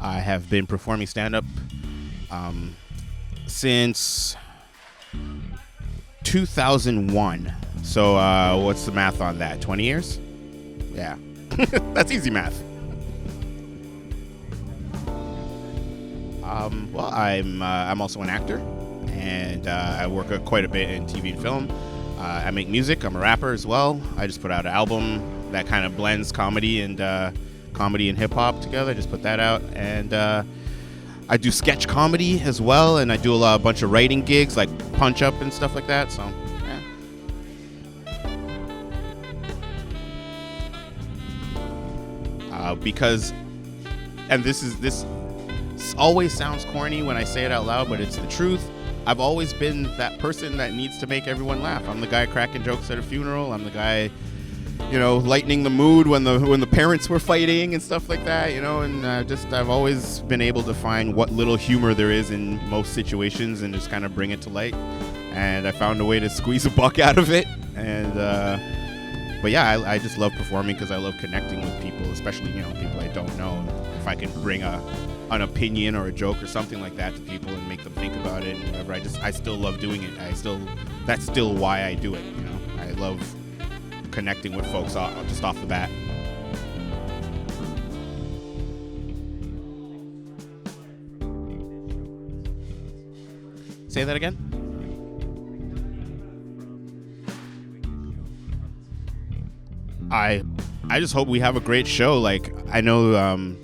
I have been performing stand-up since 2001. So what's the math on that? 20 years? Yeah. That's easy math. Well, I'm also an actor, and I work quite a bit in TV and film. I make music. I'm a rapper as well. I just put out an album that kind of blends comedy and hip hop together. I just put that out, and I do sketch comedy as well, and I do a bunch of writing gigs like Punch Up and stuff like that. So, yeah. Because, and this always sounds corny when I say it out loud, but it's the truth. I've always been that person that needs to make everyone laugh. I'm the guy cracking jokes at a funeral. I'm the guy, lightening the mood when the parents were fighting and stuff like that, and I've always been able to find what little humor there is in most situations and just kind of bring it to light. And I found a way to squeeze a buck out of it. And but yeah, I just love performing because I love connecting with people, especially people I don't know. If I can bring an opinion or a joke or something like that to people and make them think about it and whatever, I still love doing it. That's still why I do it. I love connecting with folks just off the bat. Say that again? I just hope we have a great show. Like, I know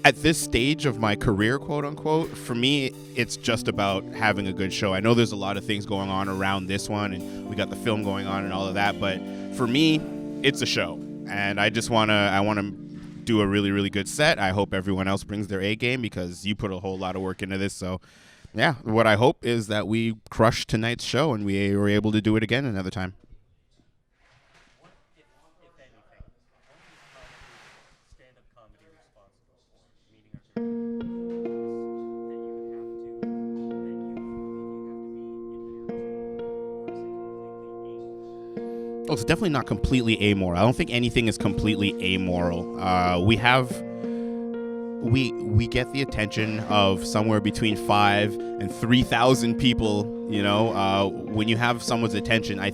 at this stage of my career, quote unquote, for me, it's just about having a good show. I know there's a lot of things going on around this one, and we got the film going on and all of that, but for me, it's a show, and I want to do a really, really good set. I hope everyone else brings their A game because you put a whole lot of work into this. So, yeah, what I hope is that we crush tonight's show and we were able to do it again another time. Oh, it's definitely not completely amoral. I don't think anything is completely amoral. We get the attention of somewhere between 5,000 and 3,000 people. When you have someone's attention, I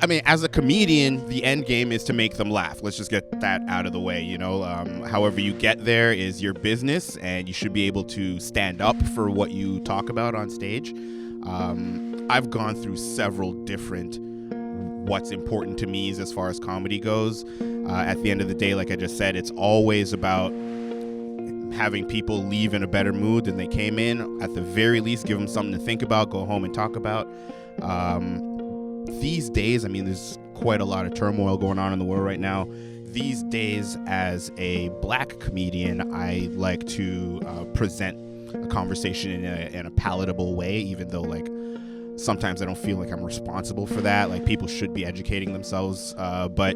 mean, as a comedian, the end game is to make them laugh. Let's just get that out of the way. However you get there is your business, and you should be able to stand up for what you talk about on stage. I've gone through several different what's important to me as far as comedy goes. At the end of the day, like I just said, it's always about having people leave in a better mood than they came in. At the very least, give them something to think about, go home and talk about. These days, I mean, there's quite a lot of turmoil going on in the world right now. These days, as a black comedian, I like to present a conversation in a palatable way, even though, like, sometimes I don't feel like I'm responsible for that. Like, people should be educating themselves. But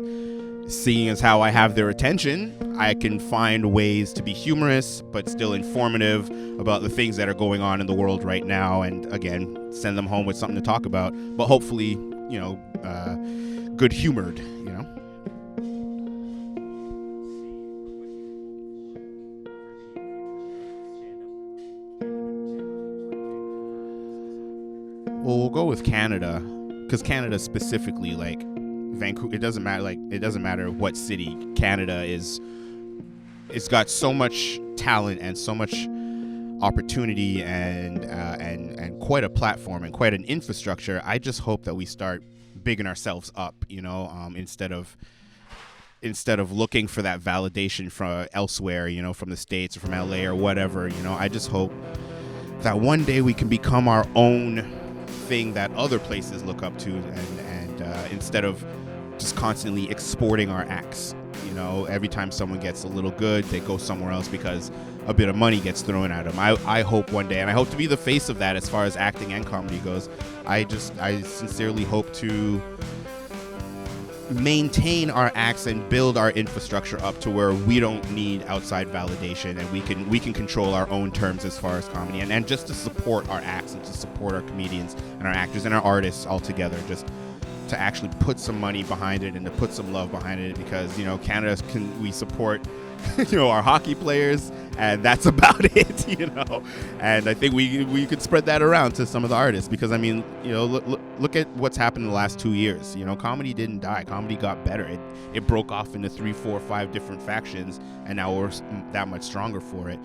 seeing as how I have their attention, I can find ways to be humorous, but still informative about the things that are going on in the world right now. And again, send them home with something to talk about, but hopefully, good humored, Well, we'll go with Canada, because Canada specifically, like Vancouver, it doesn't matter what city. Canada it's got so much talent and so much opportunity and quite a platform and quite an infrastructure. I just hope that we start bigging ourselves up, instead of looking for that validation from elsewhere, from the States or from LA or whatever. I just hope that one day we can become our own thing that other places look up to, and instead of just constantly exporting our acts. Every time someone gets a little good, they go somewhere else because a bit of money gets thrown at them. I hope one day, and I hope to be the face of that as far as acting and comedy goes. I sincerely hope to maintain our acts and build our infrastructure up to where we don't need outside validation, and we can control our own terms as far as comedy, and just to support our acts and to support our comedians and our actors and our artists all together, just to actually put some money behind it and to put some love behind it, because Canada we support our hockey players, and that's about it, and I think we could spread that around to some of the artists, because look at what's happened in the last 2 years. Comedy didn't die. Comedy got better. It broke off into 3, 4, 5 different factions, and now we're that much stronger for it.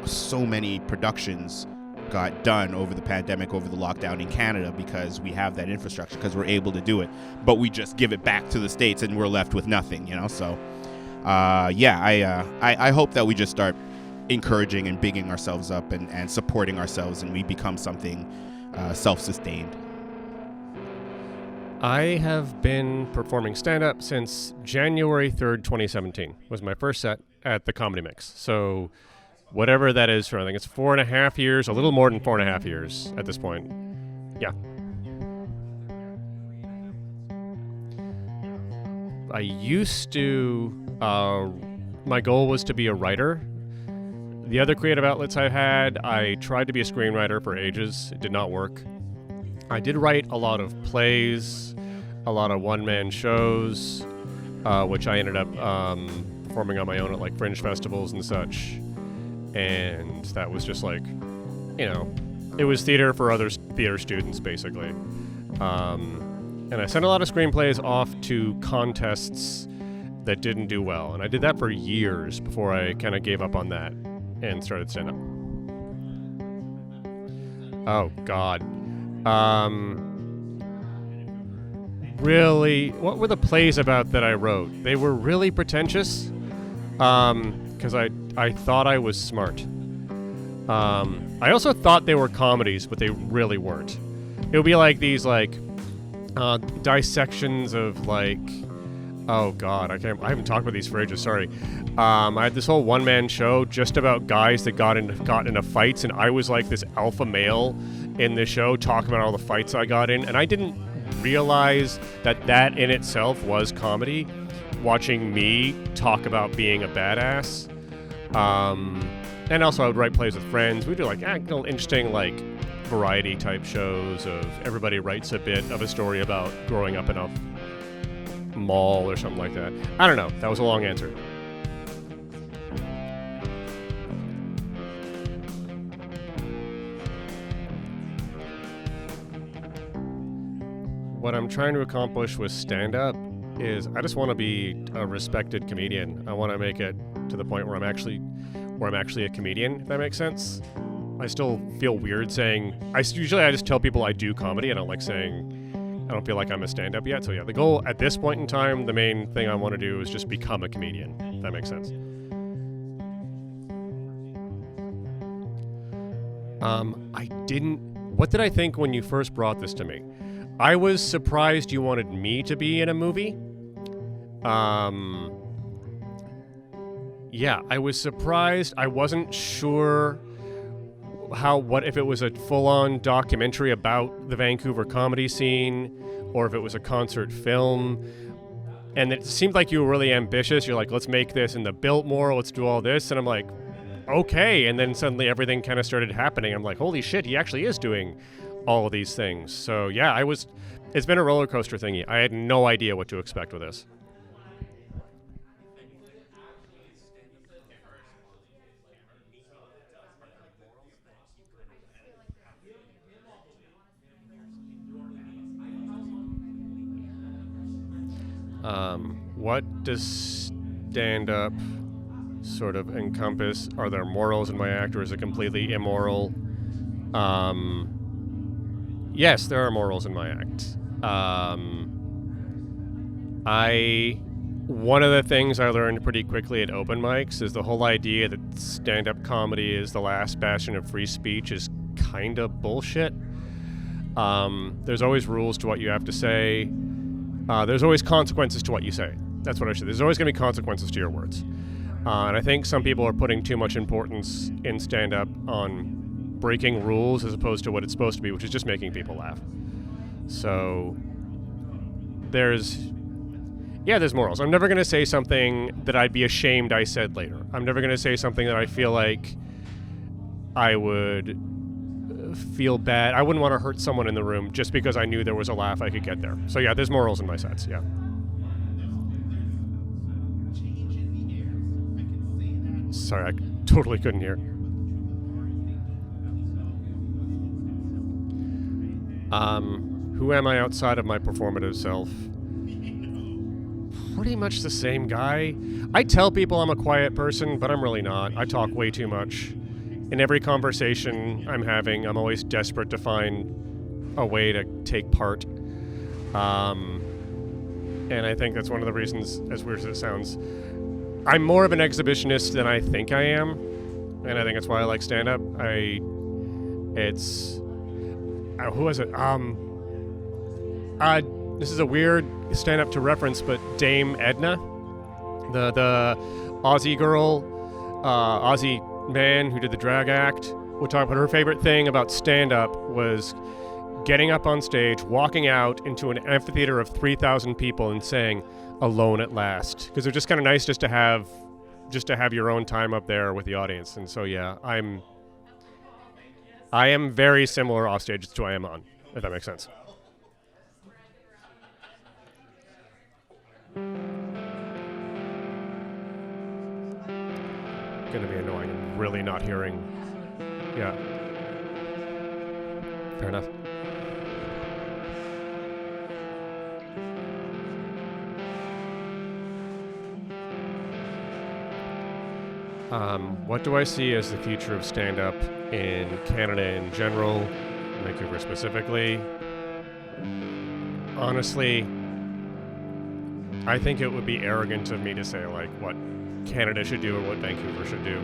So many productions got done over the pandemic, over the lockdown in Canada, because we have that infrastructure, because we're able to do it, but we just give it back to the States and we're left with nothing, so I hope that we just start encouraging and bigging ourselves up and supporting ourselves, and we become something self-sustained. I have been performing stand-up since January 3rd, 2017 was my first set at the Comedy Mix. So whatever that is for, I think it's 4.5 years, a little more than 4.5 years at this point. Yeah. I used to, my goal was to be a writer. The other creative outlets I've had, I tried to be a screenwriter for ages. It did not work. I did write a lot of plays, a lot of one-man shows, which I ended up performing on my own at fringe festivals and such. And that was just it was theater for other theater students, basically. And I sent a lot of screenplays off to contests that didn't do well. And I did that for years before I kind of gave up on that and started stand-up. Oh, God. Really, what were the plays about that I wrote? They were really pretentious, because I thought I was smart. I also thought they were comedies, but they really weren't. It would be these dissections of oh God, I haven't talked about these for ages, sorry. I had this whole one-man show just about guys that got into fights, and I was this alpha male in the show talking about all the fights I got in, and I didn't realize that in itself was comedy, watching me talk about being a badass. And also I would write plays with friends. We'd do interesting variety type shows of everybody writes a bit of a story about growing up in a mall or something like that. I don't know. That was a long answer. What I'm trying to accomplish with stand-up is I just want to be a respected comedian. I want to make it to the point where I'm actually a comedian, if that makes sense. I still feel weird saying, I just tell people I do comedy. I don't like saying, I don't feel like I'm a stand-up yet. So yeah, the goal at this point in time, the main thing I want to do is just become a comedian, if that makes sense. What did I think when you first brought this to me? I was surprised you wanted me to be in a movie. Yeah, I was surprised. I wasn't sure if it was a full-on documentary about the Vancouver comedy scene, or if it was a concert film. And it seemed like you were really ambitious. You're let's make this in the Biltmore, let's do all this. And I'm okay. And then suddenly everything kind of started happening. I'm holy shit, he actually is doing all of these things. So yeah, it's been a roller coaster thingy. I had no idea what to expect with this. What does stand-up sort of encompass? Are there morals in my act, or is it completely immoral? Yes, there are morals in my act. One of the things I learned pretty quickly at open mics is the whole idea that stand-up comedy is the last bastion of free speech is kind of bullshit. There's always rules to what you have to say. There's always consequences to what you say. That's what I should. There's always going to be consequences to your words. And I think some people are putting too much importance in stand-up on breaking rules as opposed to what it's supposed to be, which is just making people laugh. So Yeah, there's morals. I'm never going to say something that I'd be ashamed I said later. I'm never going to say something that I feel like I would feel bad. I wouldn't want to hurt someone in the room just because I knew there was a laugh I could get there. So yeah, there's morals in my sets, yeah. Sorry, I totally couldn't hear. Who am I outside of my performative self? Pretty much the same guy. I tell people I'm a quiet person, but I'm really not. I talk way too much. In every conversation I'm having, I'm always desperate to find a way to take part. And I think that's one of the reasons, as weird as it sounds, I'm more of an exhibitionist than I think I am. And I think that's why I like stand-up. Who was it? This is a weird stand-up to reference, but Dame Edna, the Aussie girl, Aussie man who did the drag act, would talk about her favorite thing about stand-up was getting up on stage, walking out into an amphitheater of 3,000 people and saying, "Alone at last," because it's just kind of nice just to have your own time up there with the audience. And so yeah, I am very similar off stage to I am on, if that makes sense. Gonna be annoying. I'm really not hearing. Yeah. Fair enough. What do I see as the future of stand-up in Canada in general, Vancouver specifically? Honestly, I think it would be arrogant of me to say like what Canada should do or what Vancouver should do.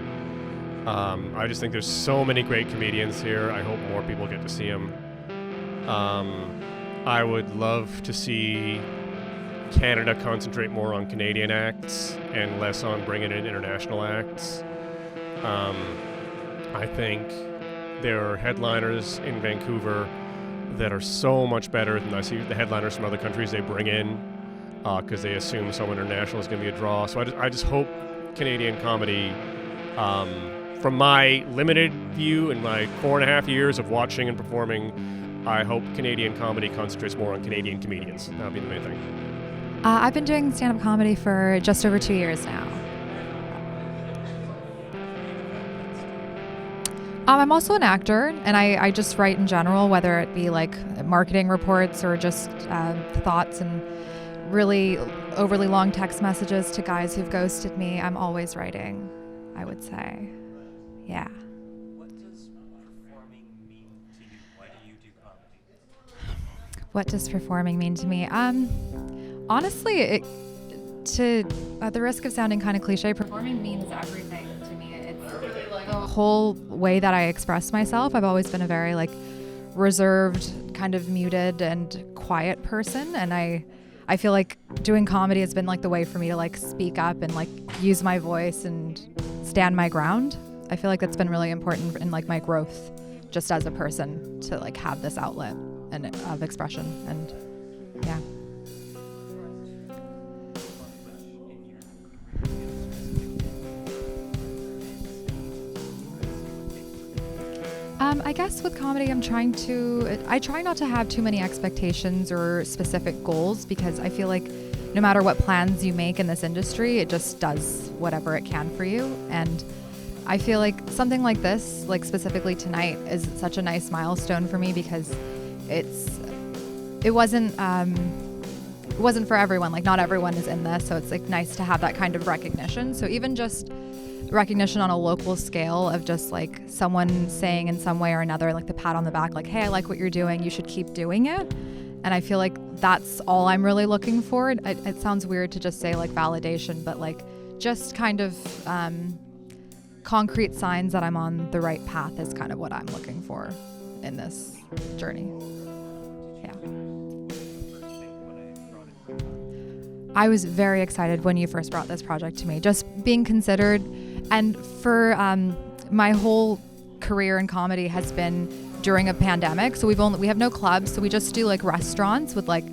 I just think there's so many great comedians here. I hope more people get to see them. I would love to see Canada concentrate more on Canadian acts and less on bringing in international acts. I think there are headliners in Vancouver that are so much better than I see the headliners from other countries they bring in because they assume someone international is going to be a draw. So I just hope Canadian comedy, from my limited view and my 4.5 years of watching and performing, I hope Canadian comedy concentrates more on Canadian comedians. That would be the main thing. I've been doing stand-up comedy for just over 2 years now. I'm also an actor, and I just write in general, whether it be like marketing reports or just thoughts and really overly long text messages to guys who've ghosted me. I'm always writing, I would say. Yeah. What does performing mean to you? Why do you do comedy? What does performing mean to me? Honestly, at the risk of sounding kind of cliche, performing means everything to me. It's the whole way that I express myself. I've always been a very like reserved, kind of muted and quiet person, and I feel like doing comedy has been like the way for me to like speak up and like use my voice and stand my ground. I feel like that's been really important in like my growth just as a person to like have this outlet and of expression, and yeah. I guess with comedy, I try not to have too many expectations or specific goals, because I feel like no matter what plans you make in this industry, it just does whatever it can for you. And I feel like something like this, like specifically tonight, is such a nice milestone for me, because it wasn't for everyone. Like not everyone is in this, so it's like nice to have that kind of recognition. So even just recognition on a local scale of just like someone saying in some way or another, like the pat on the back, like, hey, I like what you're doing, you should keep doing it. And I feel like that's all I'm really looking for. It sounds weird to just say like validation, but like just kind of concrete signs that I'm on the right path is kind of what I'm looking for in this journey. Yeah. I was very excited when you first brought this project to me, just being considered. And for my whole career in comedy has been during a pandemic. So we have no clubs. So we just do like restaurants with like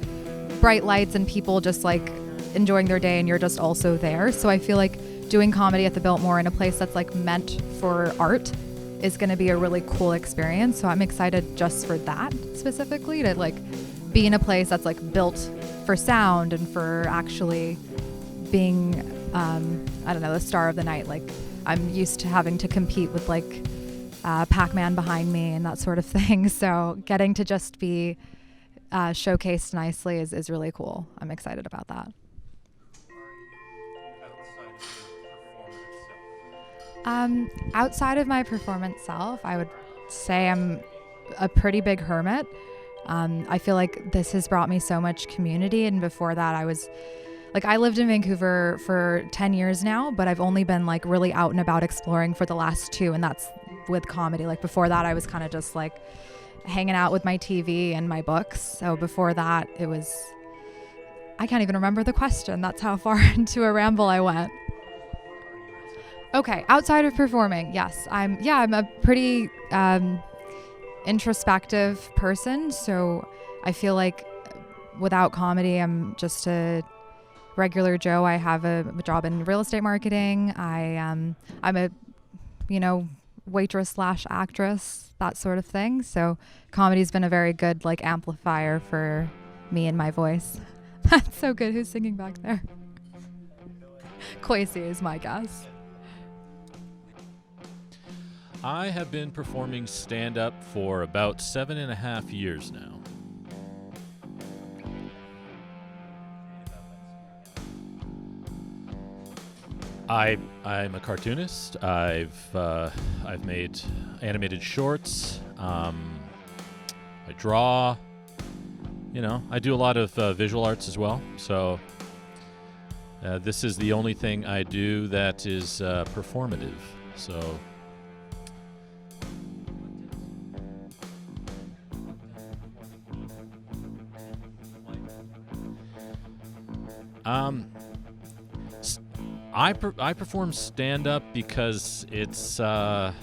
bright lights and people just like enjoying their day and you're just also there. So I feel like doing comedy at the Biltmore in a place that's like meant for art is going to be a really cool experience. So I'm excited just for that specifically, to like be in a place that's like built for sound and for actually being, I don't know, the star of the night. Like I'm used to having to compete with like Pac-Man behind me and that sort of thing. So getting to just be showcased nicely is really cool. I'm excited about that. Outside of my performance self, I would say I'm a pretty big hermit. I feel like this has brought me so much community, and before that I lived in Vancouver for 10 years now, but I've only been like really out and about exploring for the last 2, and that's with comedy. Like before that, I was kind of just like hanging out with my TV and my books. So before that, I can't even remember the question. That's how far into a ramble I went. Okay, outside of performing, yes, I'm a pretty introspective person. So I feel like without comedy, I'm just a regular Joe. I have a job in real estate marketing. I'm a, waitress / actress, that sort of thing. So comedy's been a very good like amplifier for me and my voice. That's so good. Who's singing back there? Kwesi is my guess. I have been performing stand-up for about 7.5 years now. I'm a cartoonist. I've made animated shorts. I draw. I do a lot of visual arts as well. So this is the only thing I do that is performative. So. I perform stand-up because it's so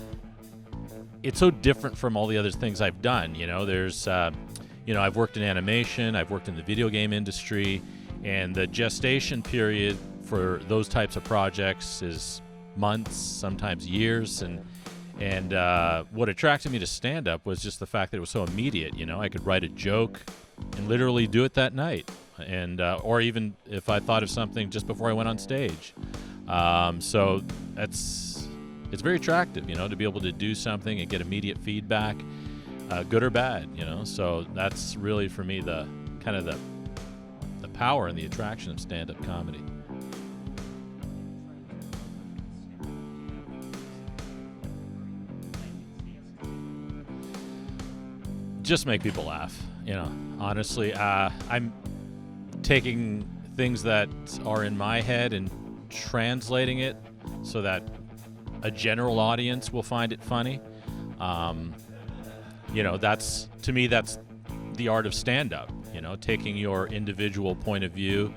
different from all the other things I've done. There's I've worked in animation, I've worked in the video game industry, and the gestation period for those types of projects is months, sometimes years, and what attracted me to stand-up was just the fact that it was so immediate. I could write a joke and literally do it that night. And or even if I thought of something just before I went on stage. So it's very attractive, to be able to do something and get immediate feedback, good or bad, So that's really for me the kind of the power and the attraction of stand-up comedy. Just make people laugh, Honestly, I'm taking things that are in my head and translating it so that a general audience will find it funny. That's, to me, that's the art of stand-up, taking your individual point of view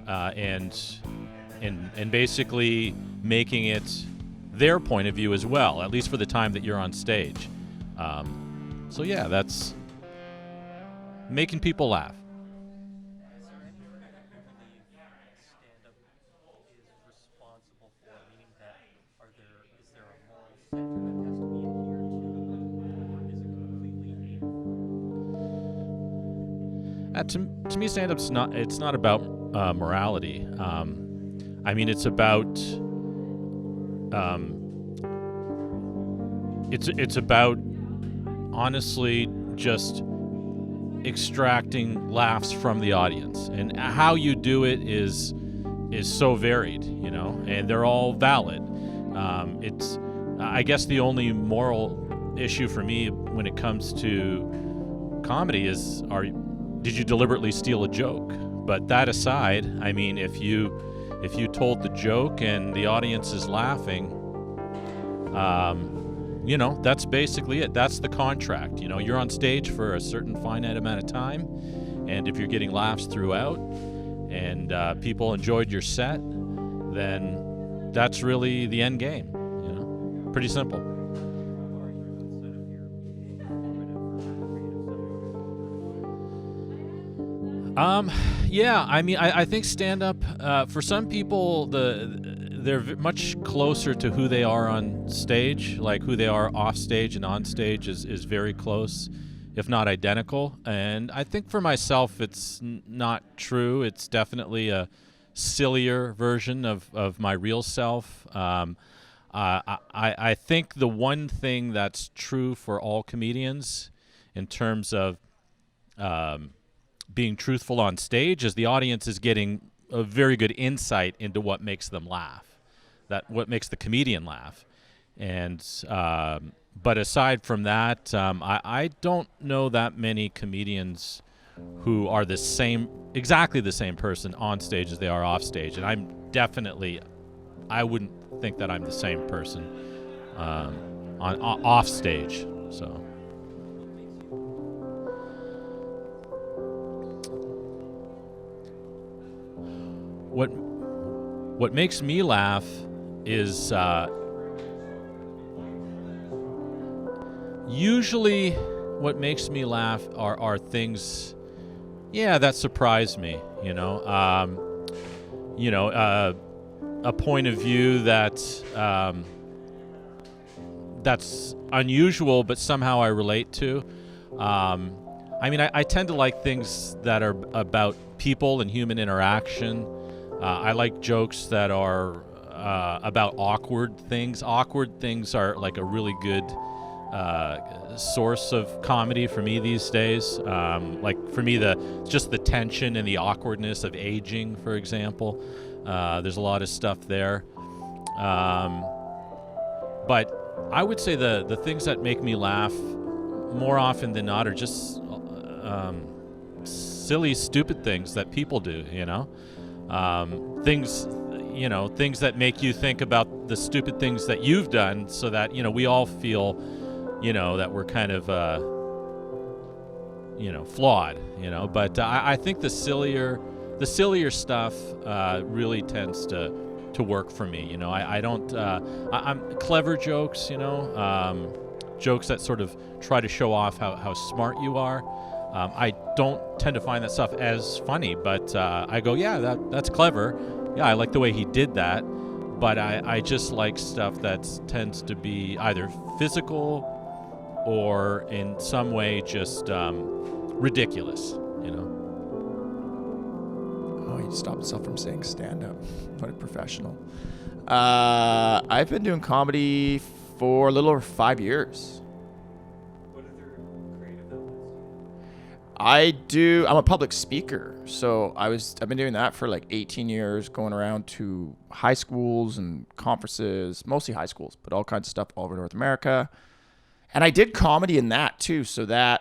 and basically making it their point of view as well, at least for the time that you're on stage. So yeah, that's making people laugh. To me, stand-up's not about morality. It's about it's about honestly just extracting laughs from the audience, and how you do it is so varied, and they're all valid. It's I guess the only moral issue for me when it comes to comedy is did you deliberately steal a joke? But that aside, if you told the joke and the audience is laughing, that's basically it. That's the contract. You're on stage for a certain finite amount of time, and if you're getting laughs throughout and people enjoyed your set, then that's really the end game. Pretty simple. Yeah, I mean, I think stand-up, for some people, they're much closer to who they are on stage, like who they are off stage and on stage is very close, if not identical. And I think for myself, it's not true. It's definitely a sillier version of my real self. I think the one thing that's true for all comedians in terms of being truthful on stage is the audience is getting a very good insight into what makes them laugh, what makes the comedian laugh. And but aside from that, I don't know that many comedians who are exactly the same person on stage as they are off stage. And I wouldn't think that I'm the same person off stage. So. What makes me laugh is usually what makes me laugh are things, that surprise me. A point of view that's unusual, but somehow I relate to. I mean, I tend to like things that are about people and human interaction. I like jokes that are about awkward things. Awkward things are like a really good source of comedy for me these days. Like for me, just the tension and the awkwardness of aging, for example. There's a lot of stuff there. But I would say the things that make me laugh more often than not are just silly, stupid things that people do, things that make you think about the stupid things that you've done, so that we all feel that we're kind of flawed, but I think the sillier stuff really tends to work for me. I'm clever jokes, jokes that sort of try to show off how smart you are. I don't tend to find that stuff as funny, but I go, yeah, that's clever. Yeah, I like the way he did that. But I just like stuff that tends to be either physical or in some way just ridiculous, Oh, he stopped himself from saying stand-up. What a professional. I've been doing comedy for a little over 5 years. I'm a public speaker, so I've been doing that for like 18 years, going around to high schools and conferences, mostly high schools, but all kinds of stuff all over North America. And I did comedy in that too, so I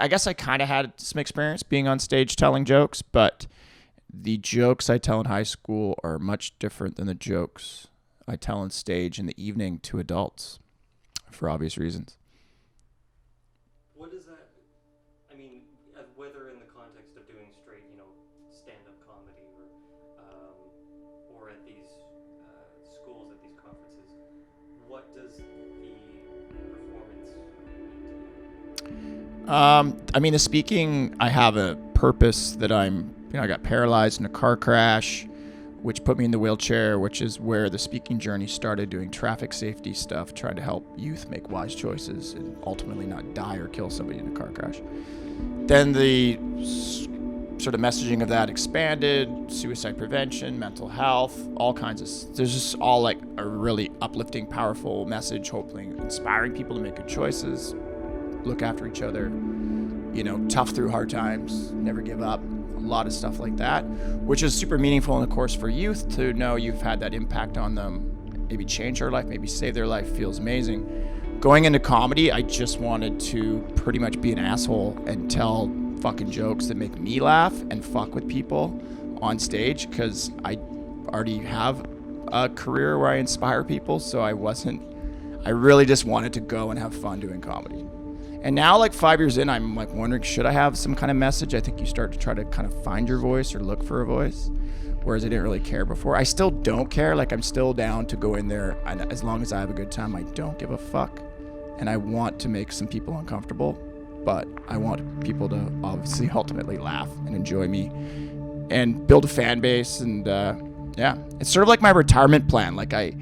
guess I kind of had some experience being on stage telling jokes, but the jokes I tell in high school are much different than the jokes I tell on stage in the evening to adults, for obvious reasons. What is that? I mean, whether in the context of doing straight, stand-up comedy, or at these schools, at these conferences, what does the performance mean to you? I mean, the speaking, I have a purpose that I got paralyzed in a car crash, which put me in the wheelchair, which is where the speaking journey started, doing traffic safety stuff, trying to help youth make wise choices and ultimately not die or kill somebody in a car crash. Then the sort of messaging of that expanded, suicide prevention, mental health, all kinds of, there's just all like a really uplifting, powerful message, hopefully inspiring people to make good choices, look after each other, tough through hard times, never give up. A lot of stuff like that, which is super meaningful in the course for youth to know you've had that impact on them, maybe change their life, maybe save their life, feels amazing. Going into comedy, I just wanted to pretty much be an asshole and tell fucking jokes that make me laugh and fuck with people on stage, because I already have a career where I inspire people, so I really just wanted to go and have fun doing comedy. And now, like 5 years in, I'm like wondering, should I have some kind of message? I think you start to try to kind of find your voice or look for a voice, whereas I didn't really care before. I still don't care. Like, I'm still down to go in there, and as long as I have a good time, I don't give a fuck. And I want to make some people uncomfortable, but I want people to obviously ultimately laugh and enjoy me and build a fan base. And yeah, it's sort of like my retirement plan. Like I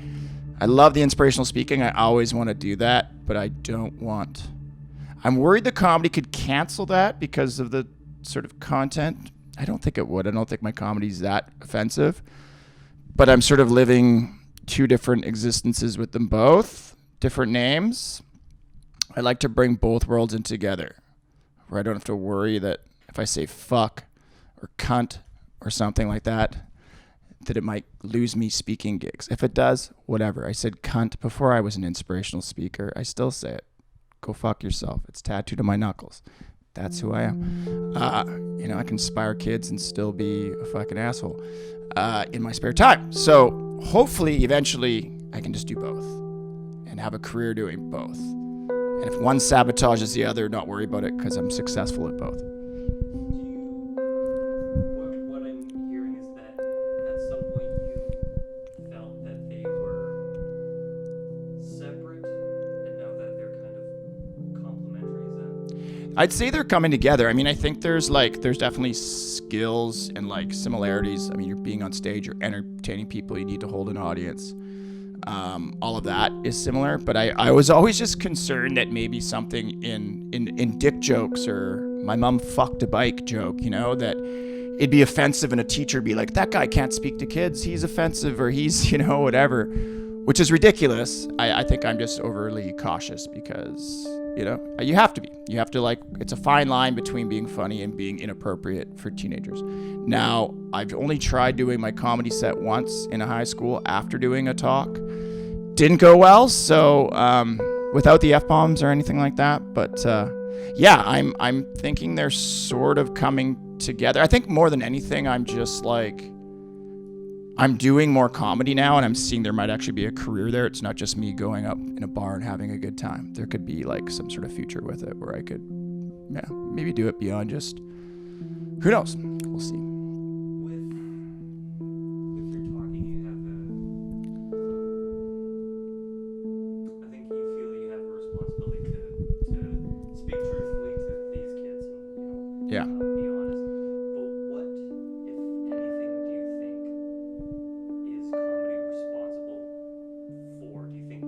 love the inspirational speaking. I always want to do that, but I'm worried the comedy could cancel that because of the sort of content. I don't think it would. I don't think my comedy's that offensive, but I'm sort of living two different existences with them both, different names. I like to bring both worlds in together, where I don't have to worry that if I say fuck or cunt or something like that it might lose me speaking gigs. If it does, whatever. I said cunt before I was an inspirational speaker. I still say it. Go fuck yourself. It's tattooed on my knuckles. That's who I am. I can inspire kids and still be a fucking asshole in my spare time. So hopefully, eventually, I can just do both and have a career doing both. And if one sabotages the other, not worry about it because I'm successful at both. What I'm hearing is that at some point you felt that they were separate, and now that they're kind of complementary. Is that? I'd say they're coming together. I mean, I think there's definitely skills and like similarities. I mean, you're being on stage, you're entertaining people, you need to hold an audience. All of that is similar, but I was always just concerned that maybe something in dick jokes or my mom fucked a bike joke, that it'd be offensive and a teacher be like, that guy can't speak to kids, he's offensive, or he's, whatever, which is ridiculous. I think I'm just overly cautious because, you have to be. You have to it's a fine line between being funny and being inappropriate for teenagers. Now, I've only tried doing my comedy set once in a high school after doing a talk. Didn't go well, so without the F-bombs or anything like that. But yeah, I'm thinking they're sort of coming together. I think more than anything, I'm just I'm doing more comedy now, and I'm seeing there might actually be a career there. It's not just me going up in a bar and having a good time. There could be some sort of future with it where I could, maybe do it beyond just, who knows? We'll see. With your talking, you have I think you feel you have a responsibility to speak truthfully to these kids and, Yeah. be honest. But what, if anything, do you think is comedy responsible for? Do you think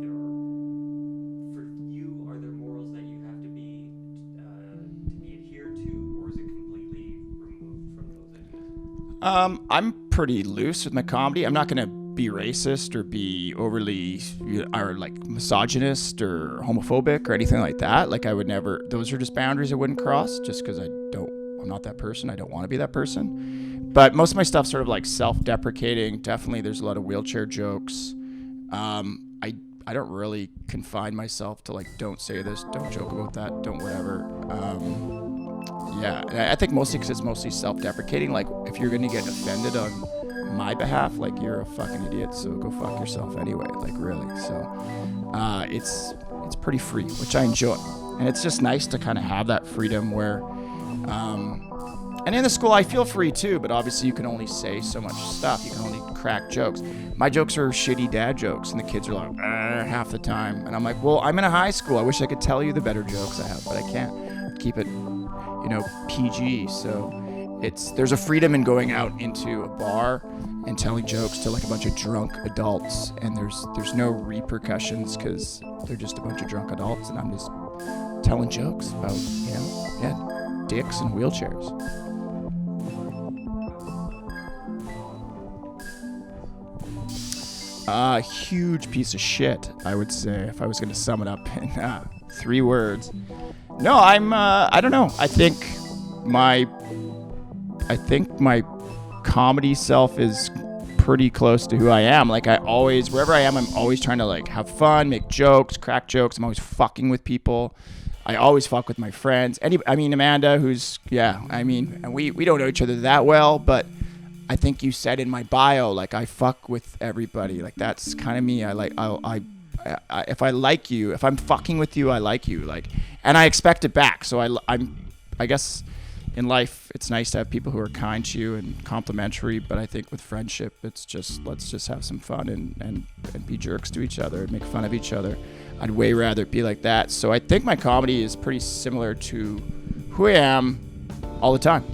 for you, are there morals that you have to be adhered to, or is it completely removed from those ideas? I'm pretty loose with my comedy. I'm not gonna be racist or be overly or misogynist or homophobic or anything like that. I would never. Those are just boundaries I wouldn't cross, just because I'm not that person. I don't want to be that person. But most of my stuff's sort of self-deprecating. Definitely, there's a lot of wheelchair jokes. I don't really confine myself to don't say this, don't joke about that, don't whatever. Yeah, I think mostly because it's mostly self-deprecating. If you're gonna get offended on my behalf, you're a fucking idiot, so go fuck yourself anyway. Really. So it's pretty free, which I enjoy, and it's just nice to kind of have that freedom where. And in the school, I feel free too, but obviously you can only say so much stuff. You can only crack jokes. My jokes are shitty dad jokes, and the kids are half the time. And I'm like, well, I'm in a high school. I wish I could tell you the better jokes I have, but I can't. Keep it, PG. So there's a freedom in going out into a bar and telling jokes to a bunch of drunk adults, and there's no repercussions because they're just a bunch of drunk adults, and I'm just telling jokes about, dicks and wheelchairs. Huge piece of shit, I would say, if I was going to sum it up in 3 words. No, I don't know. I think my comedy self is pretty close to who I am. Wherever I am, I'm always trying to have fun, make jokes, crack jokes. I'm always fucking with people. I always fuck with my friends. Amanda, and we don't know each other that well, but I think you said in my bio, I fuck with everybody. That's kind of me. If I like you, if I'm fucking with you, I like you. And I expect it back. So I guess in life, it's nice to have people who are kind to you and complimentary, but I think with friendship, it's just, let's just have some fun and be jerks to each other and make fun of each other. I'd way rather it be like that. So I think my comedy is pretty similar to who I am all the time.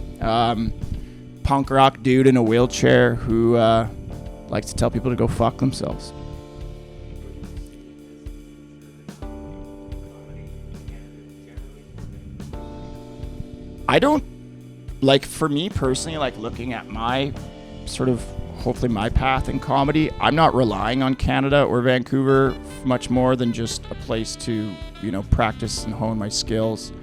Punk rock dude in a wheelchair who likes to tell people to go fuck themselves. I don't, like, for me personally, like, looking at my sort of, hopefully my path in comedy, I'm not relying on Canada or Vancouver much more than just a place to, you know, practice and hone my skills.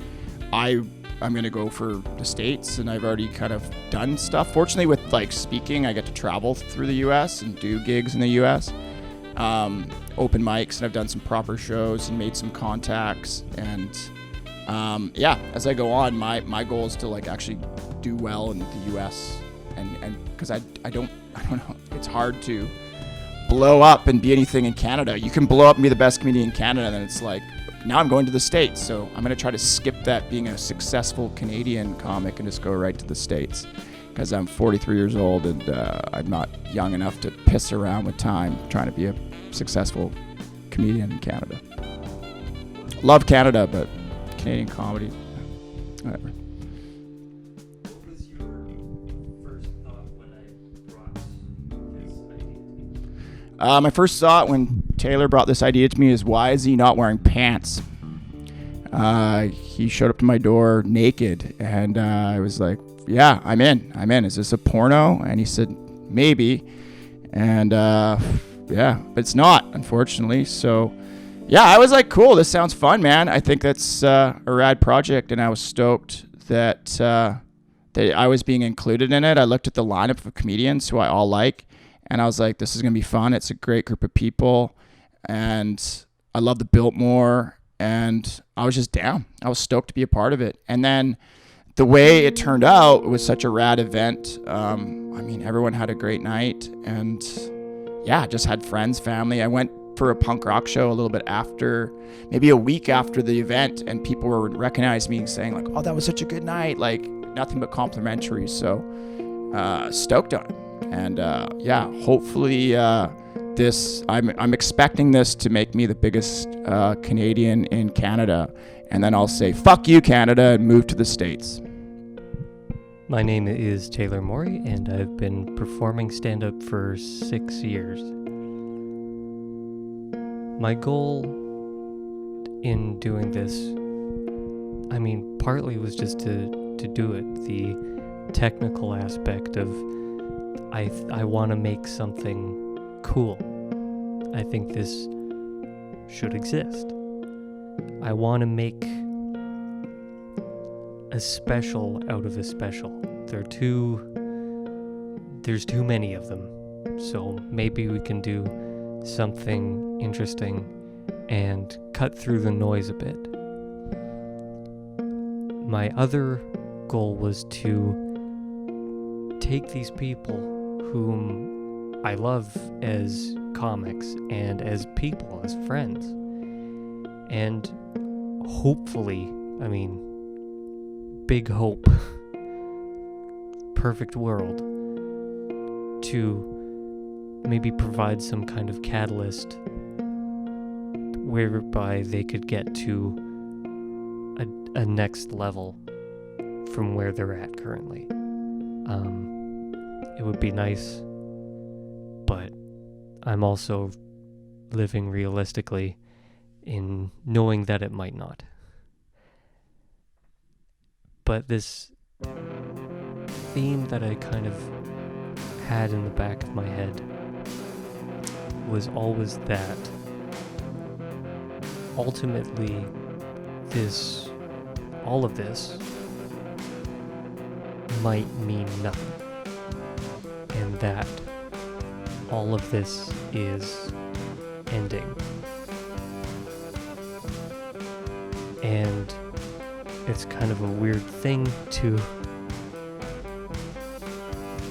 I'm going to go for the States, and I've already kind of done stuff. Fortunately, with, like, speaking, I get to travel through the U.S. and do gigs in the U.S., open mics, and I've done some proper shows and made some contacts, and yeah, as I go on, my goal is to, like, actually do well in the U.S. and because I don't know, it's hard to blow up and be anything in Canada. You can blow up and be the best comedian in Canada, and then it's like, now I'm going to the States, so I'm going to try to skip that being a successful Canadian comic and just go right to the States, because I'm 43 years old and I'm not young enough to piss around with time trying to be a successful comedian in Canada. Love Canada, but Canadian comedy, whatever. What was your first thought when I brought this idea to you? My first thought when Taylor brought this idea to me is, why is he not wearing pants? He showed up to my door naked, and I was like, yeah, I'm in. Is this a porno? And he said, maybe. And yeah, but it's not, unfortunately. So yeah, I was like, cool, this sounds fun, man. I think that's a rad project, and I was stoked that I was being included in it. I looked at the lineup of comedians who I all like, and I was like, this is going to be fun. It's a great group of people, and I love the Biltmore, and I was just down. I was stoked to be a part of it. And then the way it turned out, it was such a rad event. I mean, everyone had a great night, and yeah, just had friends, family. I went for a punk rock show a little bit after, maybe a week after the event, and people were recognizing me and saying, like, oh, that was such a good night, like, nothing but complimentary. So stoked on it. And yeah, hopefully I'm expecting this to make me the biggest Canadian in Canada, and then I'll say fuck you, Canada, and move to the States. My name is Taylor Moorey, and I've been performing stand-up for 6 years. My goal in doing this, I mean, partly was just to do it. The technical aspect of I want to make something cool. I think this should exist. I want to make a special out of a special. There's too many of them. So maybe we can do something interesting and cut through the noise a bit. My other goal was to take these people whom I love as comics and as people, as friends, and hopefully, I mean, big hope, perfect world, to maybe provide some kind of catalyst whereby they could get to a next level from where they're at currently. It would be nice, but I'm also living realistically in knowing that it might not. But this theme that I kind of had in the back of my head was always that ultimately all of this might mean nothing, and that all of this is ending. And it's kind of a weird thing to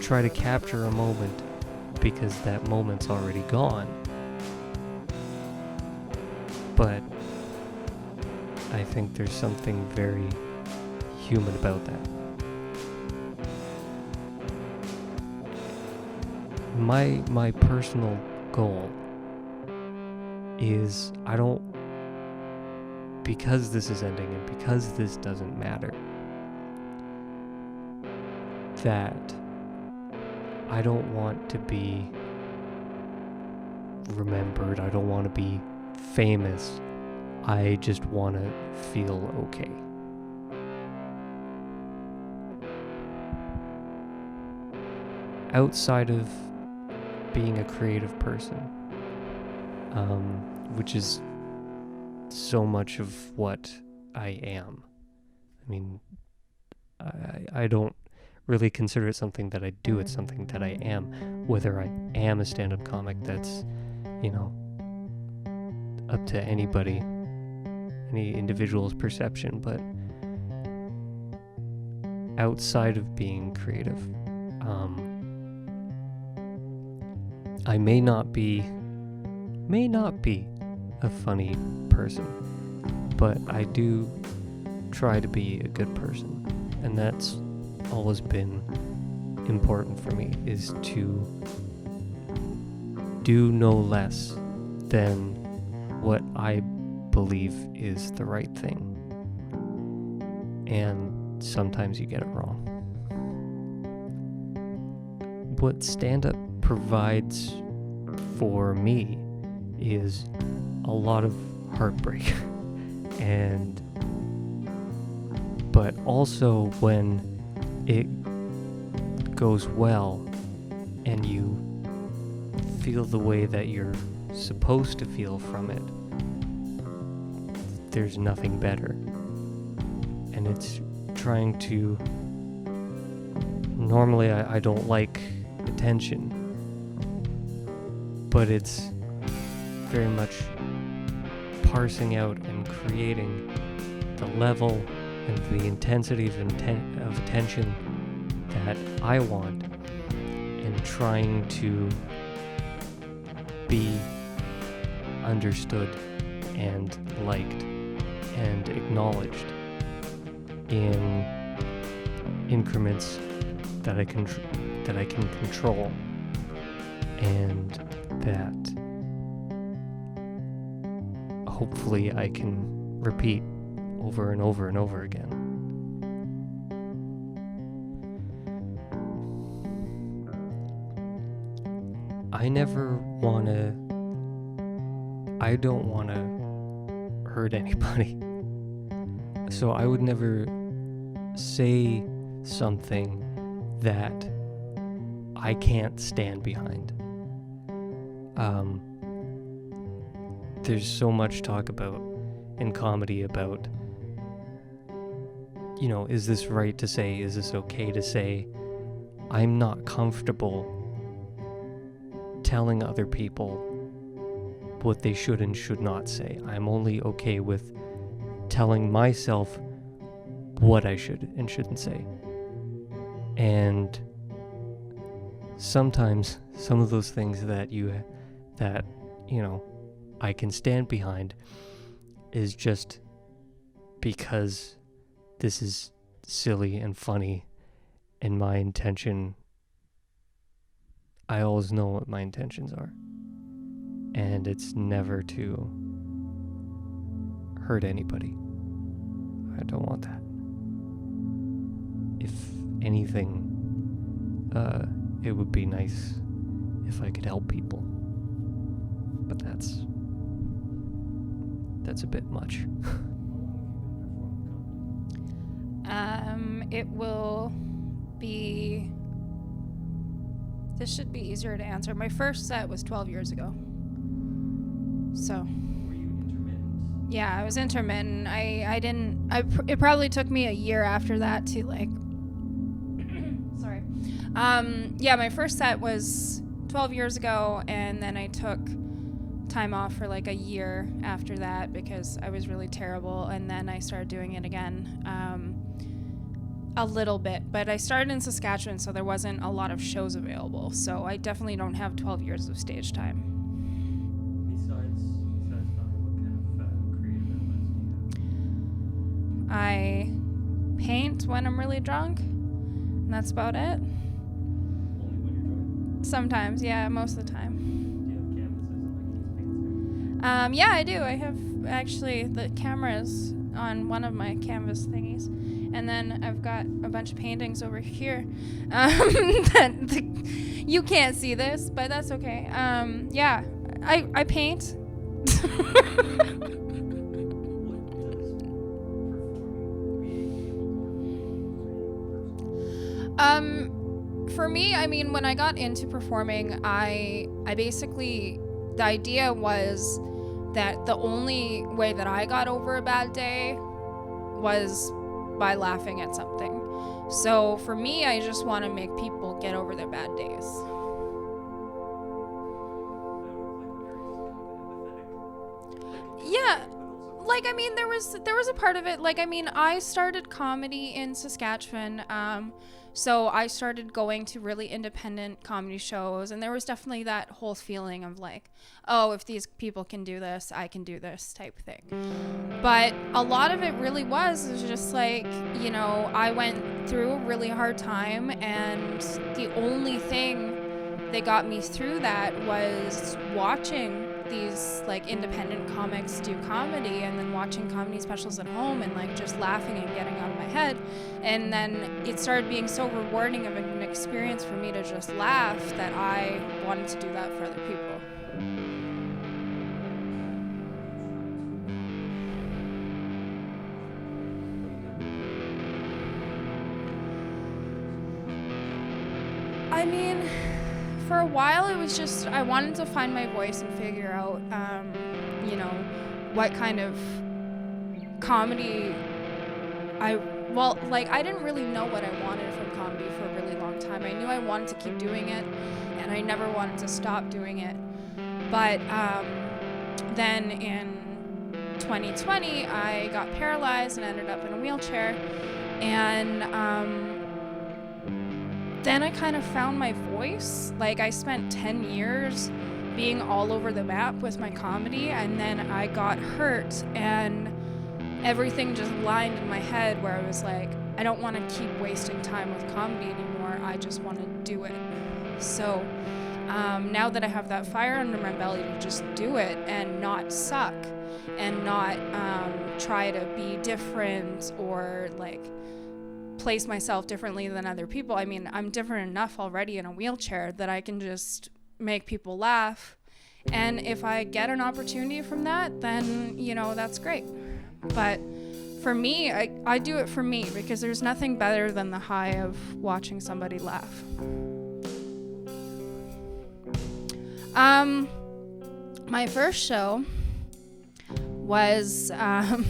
try to capture a moment, because that moment's already gone. But I think there's something very human about that. my personal goal is because this is ending and because this doesn't matter, that I don't want to be remembered. I don't want to be famous. I just want to feel okay. Outside of being a creative person, which is so much of what I am. I mean, I don't really consider it something that I do. It's something that I am. Whether I am a stand-up comic, that's, up to anybody, any individual's perception. But outside of being creative, I may not be a funny person, but I do try to be a good person, and that's always been important for me, is to do no less than what I believe is the right thing. And sometimes you get it wrong. What stand-up provides for me is a lot of heartbreak but also when it goes well and you feel the way that you're supposed to feel from it, there's nothing better. And it's trying to, normally I don't like attention, but it's very much parsing out and creating the level and the intensity of attention that I want, and trying to be understood and liked and acknowledged in increments that I can control, and that hopefully I can repeat over and over and over again. I don't want to hurt anybody. So I would never say something that I can't stand behind. There's so much talk about in comedy about, is this right to say? Is this okay to say? I'm not comfortable telling other people what they should and should not say. I'm only okay with telling myself what I should and shouldn't say. And sometimes some of those things that I can stand behind is just because this is silly and funny, and my intention, I always know what my intentions are, and it's never to hurt anybody. I don't want that. If anything, it would be nice if I could help people, but that's a bit much. It will be... This should be easier to answer. My first set was 12 years ago. So... Were you intermittent? Yeah, I was intermittent. It probably took me a year after that to, sorry. Yeah, my first set was 12 years ago, and then I took time off for a year after that because I was really terrible, and then I started doing it again a little bit, but I started in Saskatchewan, so there wasn't a lot of shows available, so I definitely don't have 12 years of stage time. Besides comedy, what kind of creative outlets do you have? I paint when I'm really drunk, and that's about it. Only when you're drunk? Sometimes, yeah, most of the time. Do you have canvases and like these paints? Yeah, I do. I have actually the cameras on one of my canvas thingies, and then I've got a bunch of paintings over here. You can't see this, but that's okay. Yeah, I paint. What does performing For me, I mean, when I got into performing, I basically, the idea was that the only way that I got over a bad day was by laughing at something. So for me, I just want to make people get over their bad days. Yeah. Like, I mean, there was a part of it, like, I mean, I started comedy in Saskatchewan, so I started going to really independent comedy shows, and there was definitely that whole feeling of like, oh, if these people can do this, I can do this type thing. But a lot of it really was just like, you know, I went through a really hard time, and the only thing that got me through that was watching these like independent comics do comedy, and then watching comedy specials at home and like just laughing and getting out of my head. And then it started being so rewarding of an experience for me to just laugh that I wanted to do that for other people. I mean, for a while it was just, I wanted to find my voice and figure out, you know, what kind of comedy I didn't really know what I wanted from comedy for a really long time. I knew I wanted to keep doing it, and I never wanted to stop doing it. But then in 2020, I got paralyzed and ended up in a wheelchair, and then I kind of found my voice. Like, I spent 10 years being all over the map with my comedy, and then I got hurt, and everything just lined in my head where I was like, I don't want to keep wasting time with comedy anymore. I just want to do it. So now that I have that fire under my belly to just do it and not suck and not try to be different or like place myself differently than other people. I mean, I'm different enough already in a wheelchair that I can just make people laugh. And if I get an opportunity from that, then, you know, that's great. But for me, I do it for me because there's nothing better than the high of watching somebody laugh. My first show was, I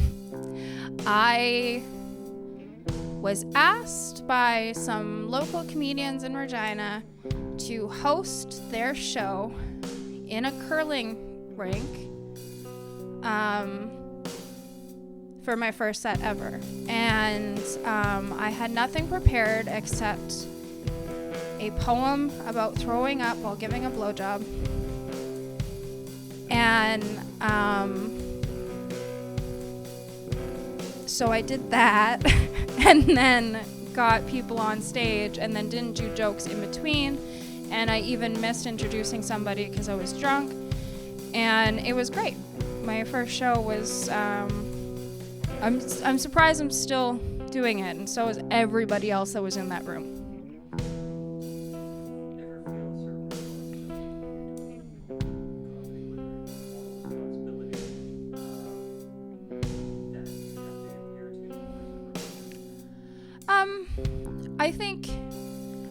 was asked by some local comedians in Regina to host their show in a curling rink for my first set ever. And I had nothing prepared except a poem about throwing up while giving a blowjob. And so I did that and then got people on stage and then didn't do jokes in between. And I even missed introducing somebody because I was drunk. And it was great. My first show was, I'm surprised I'm still doing it, and so is everybody else that was in that room.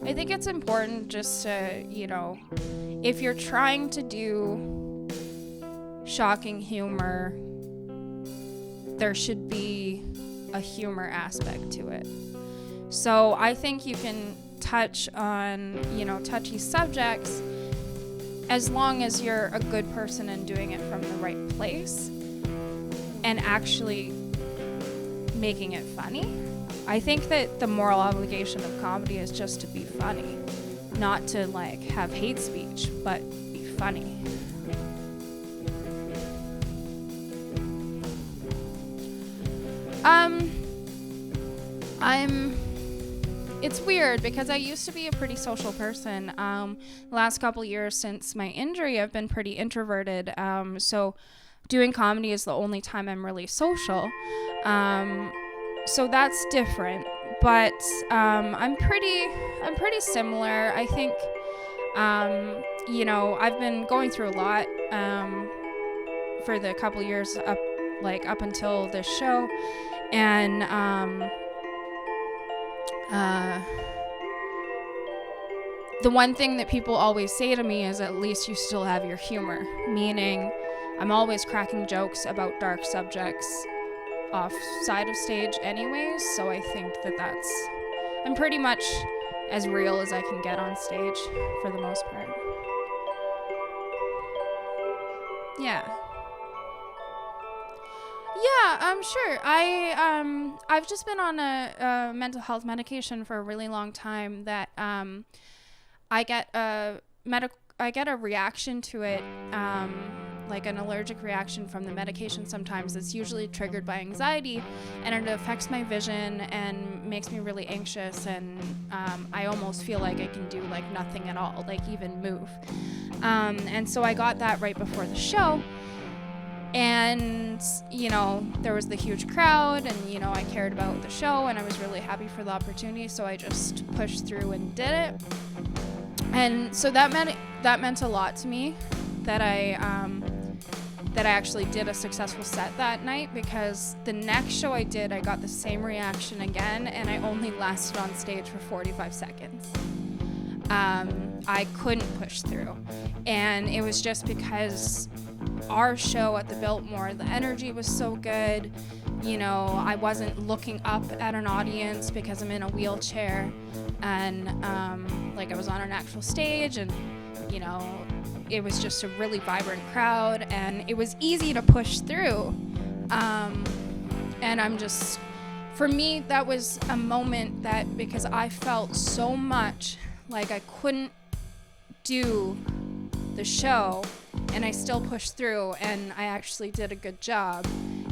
I think it's important just to, you know, if you're trying to do shocking humor, there should be a humor aspect to it. So I think you can touch on, you know, touchy subjects as long as you're a good person and doing it from the right place and actually making it funny. I think that the moral obligation of comedy is just to be funny, not to like have hate speech, but be funny. it's weird because I used to be a pretty social person. Last couple years since my injury, I've been pretty introverted. So doing comedy is the only time I'm really social. So that's different. But I'm pretty similar. I think, I've been going through a lot for the couple years up until this show, and the one thing that people always say to me is, at least you still have your humor, meaning I'm always cracking jokes about dark subjects off side of stage anyways, so I think I'm pretty much as real as I can get on stage for the most part. Yeah. Yeah, sure. I've just been on a mental health medication for a really long time that I get a reaction to it, like an allergic reaction from the medication sometimes. It's usually triggered by anxiety, and it affects my vision and makes me really anxious, and I almost feel like I can do like nothing at all, like even move. And so I got that right before the show. And, there was the huge crowd, and, I cared about the show, and I was really happy for the opportunity, so I just pushed through and did it. And so that meant a lot to me, that I actually did a successful set that night, because the next show I did, I got the same reaction again, and I only lasted on stage for 45 seconds. I couldn't push through, and it was just because our show at the Biltmore, the energy was so good. I wasn't looking up at an audience because I'm in a wheelchair, and I was on an actual stage, and it was just a really vibrant crowd, and it was easy to push through. And for me, that was a moment that, because I felt so much like I couldn't do the show, and I still pushed through, and I actually did a good job.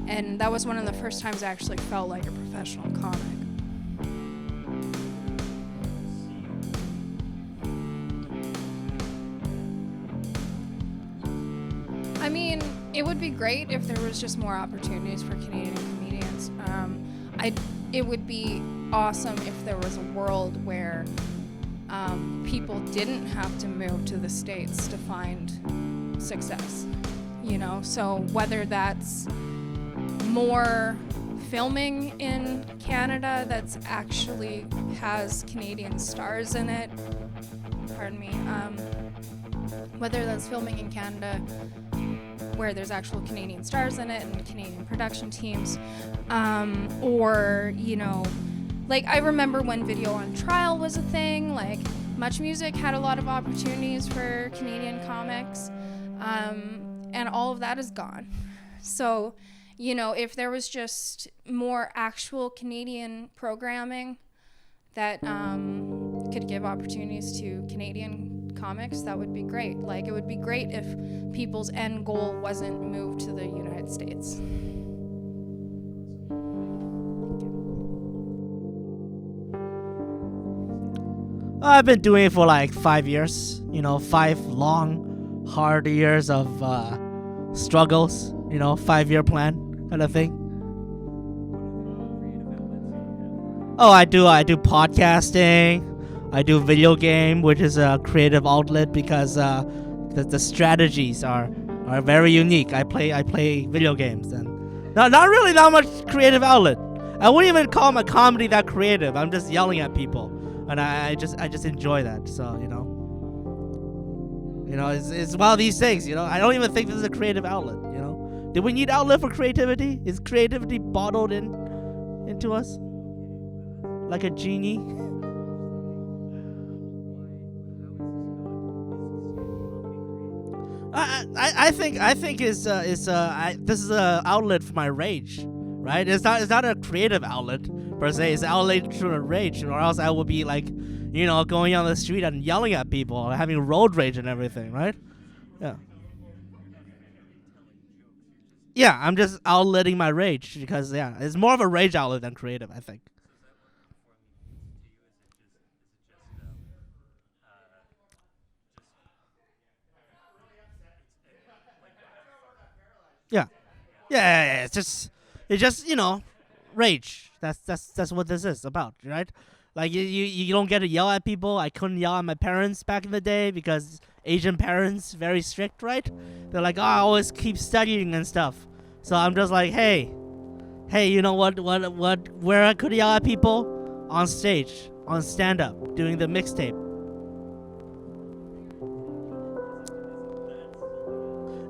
And that was one of the first times I actually felt like a professional comic. I mean, it would be great if there was just more opportunities for Canadian comedians. It would be awesome if there was a world where people didn't have to move to the States to find success, so whether that's more filming in Canada that's actually has Canadian stars in it, whether that's filming in Canada where there's actual Canadian stars in it and Canadian production teams, or I remember when Video on Trial was a thing, Much Music had a lot of opportunities for Canadian comics, and all of that is gone. So, if there was just more actual Canadian programming that could give opportunities to Canadian comics, that would be great. It would be great if people's end goal wasn't moved to the United States. I've been doing it for 5 years, 5 long, hard years of struggles, 5-year plan kind of thing. Oh, I do podcasting. I do video game, which is a creative outlet because the strategies are very unique. I play video games, and not really that much creative outlet. I wouldn't even call my comedy that creative. I'm just yelling at people. And I just enjoy that. So, it's one of these things, I don't even think this is a creative outlet, Do we need outlet for creativity? Is creativity bottled into us? Like a genie? I think this is an outlet for my rage, right? It's not a creative outlet per se. It's an outlet to a rage, or else I would be going on the street and yelling at people, having road rage and everything, right? Yeah. Yeah, I'm just outletting my rage because it's more of a rage outlet than creative, I think. Yeah. Yeah. It's just rage. That's what this is about, right? Like you don't get to yell at people. I couldn't yell at my parents back in the day because Asian parents very strict, right? They're like, I always keep studying and stuff. So I'm just like, hey, you know what? Where I could yell at people on stage, on stand up, doing the mixtape.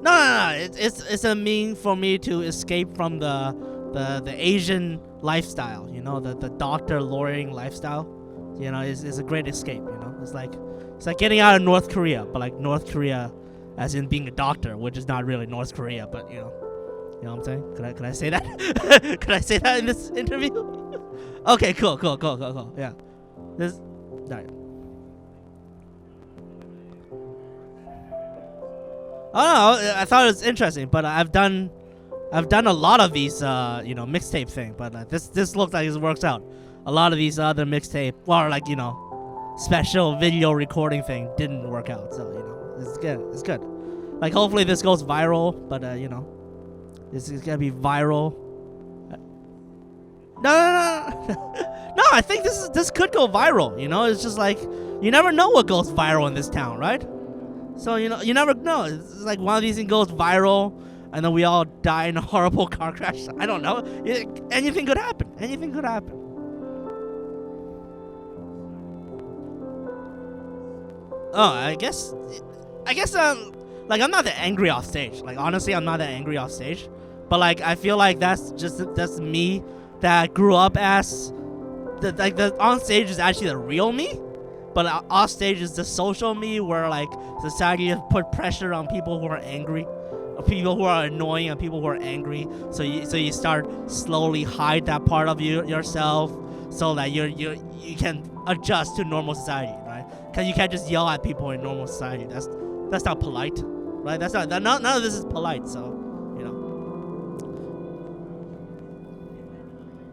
No. It's a mean for me to escape from the Asian lifestyle. The doctor lawyering lifestyle. Is a great escape. It's like getting out of North Korea, but like North Korea, as in being a doctor, which is not really North Korea, but you know what I'm saying? Could I say that? Could I say that in this interview? Okay, cool. Yeah. Alright. I thought it was interesting, but I've done a lot of these, mixtape thing, but this looks like it works out. A lot of these other mixtape, or special video recording thing didn't work out, so it's good. It's good. Like hopefully this goes viral, but this is gonna be viral. No, I think this could go viral. It's just like you never know what goes viral in this town, right? So you never know. It's like one of these things goes viral, and then we all die in a horrible car crash. I don't know. Anything could happen. Anything could happen. Oh, I guess, like I'm not that angry off stage. Like honestly, I'm not that angry off stage. But like I feel like that's me that grew up as the on stage is actually the real me. But off stage is the social me, where like society has put pressure on people who are angry, or people who are annoying, and people who are angry. So you start slowly hide that part of yourself, so that you can adjust to normal society, right? Because you can't just yell at people in normal society. That's not polite, right? None of this is polite. So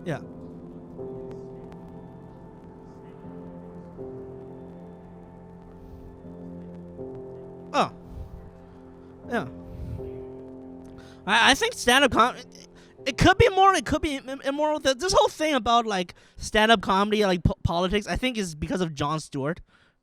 yeah. Oh, yeah. I think stand-up comedy, it could be more, it could be immoral. This whole thing about like stand-up comedy, like politics, I think is because of Jon Stewart.